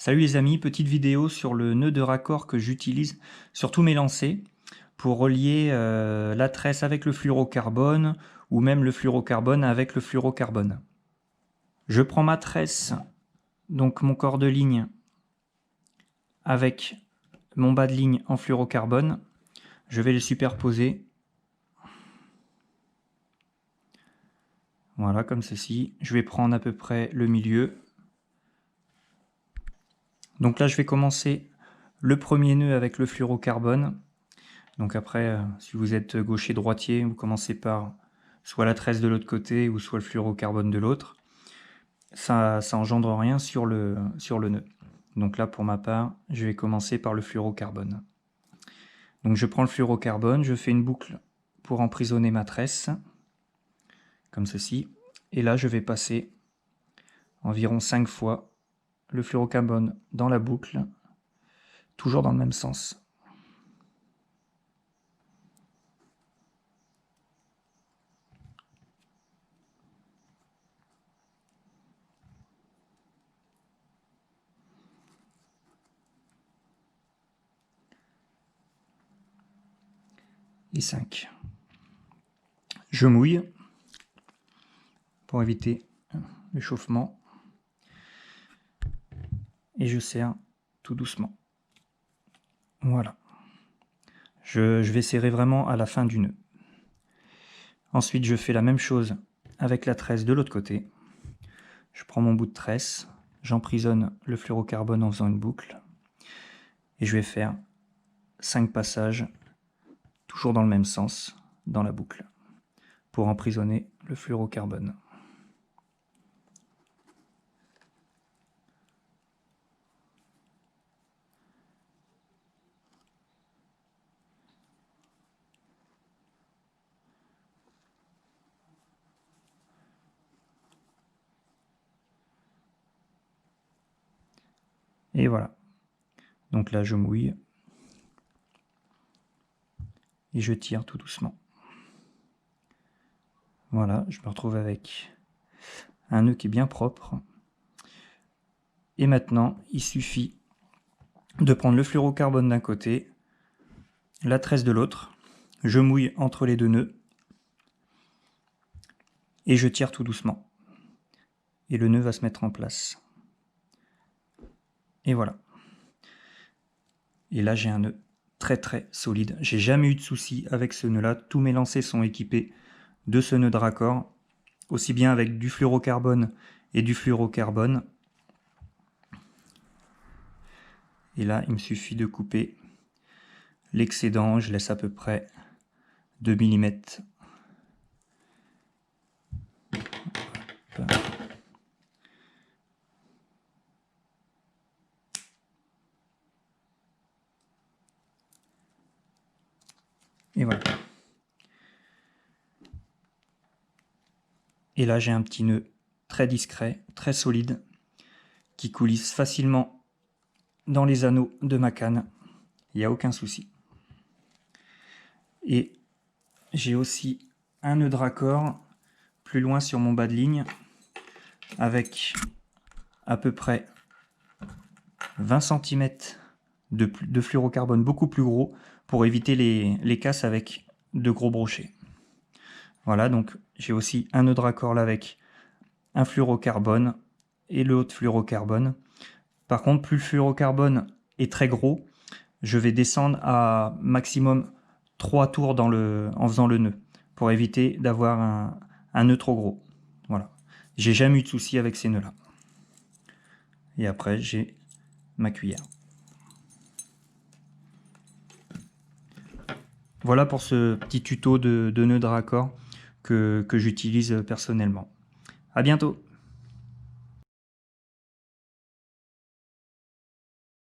Salut les amis, petite vidéo sur le nœud de raccord que j'utilise sur tous mes lancers pour relier la tresse avec le fluorocarbone ou même le fluorocarbone avec le fluorocarbone. Je prends ma tresse, donc mon corps de ligne avec mon bas de ligne en fluorocarbone. Je vais les superposer. Voilà, comme ceci. Je vais prendre à peu près le milieu. Donc là, je vais commencer le premier nœud avec le fluorocarbone. Donc après, si vous êtes gaucher-droitier, vous commencez par soit la tresse de l'autre côté ou soit le fluorocarbone de l'autre. Ça engendre rien sur le nœud. Donc là, pour ma part, je vais commencer par le fluorocarbone. Donc je prends le fluorocarbone, je fais une boucle pour emprisonner ma tresse, comme ceci. Et là, je vais passer environ 5 fois le fluorocarbone dans la boucle, toujours dans le même sens. Et 5. Je mouille pour éviter l'échauffement et je serre tout doucement. Voilà. Je vais serrer vraiment à la fin du nœud. Ensuite, je fais la même chose avec la tresse de l'autre côté. Je prends mon bout de tresse, j'emprisonne le fluorocarbone en faisant une boucle et je vais faire 5 passages, toujours dans le même sens, dans la boucle, pour emprisonner le fluorocarbone. Et voilà. Donc là, je mouille et je tire tout doucement. Voilà, je me retrouve avec un nœud qui est bien propre. Et maintenant, il suffit de prendre le fluorocarbone d'un côté, la tresse de l'autre, je mouille entre les deux nœuds et je tire tout doucement. Et le nœud va se mettre en place. Et voilà. Et là, j'ai un nœud très solide. J'ai jamais eu de soucis avec ce nœud-là. Tous mes lancers sont équipés de ce nœud de raccord, aussi bien avec du fluorocarbone et du fluorocarbone. Et là, il me suffit de couper l'excédent. Je laisse à peu près 2 mm. Et voilà. Et là, j'ai un petit nœud très discret, très solide, qui coulisse facilement dans les anneaux de ma canne. Il n'y a aucun souci. Et j'ai aussi un nœud de raccord plus loin sur mon bas de ligne avec à peu près 20 cm de fluorocarbone beaucoup plus gros pour éviter les casses avec de gros brochets. Voilà, donc j'ai aussi un nœud de raccord là avec un fluorocarbone et le autre fluorocarbone. Par contre, plus le fluorocarbone est très gros, je vais descendre à maximum 3 tours en faisant le nœud pour éviter d'avoir un nœud trop gros. Voilà. J'ai jamais eu de souci avec ces nœuds là. Et après, j'ai ma cuillère. Voilà pour ce petit tuto de nœud de raccord que j'utilise personnellement. À bientôt!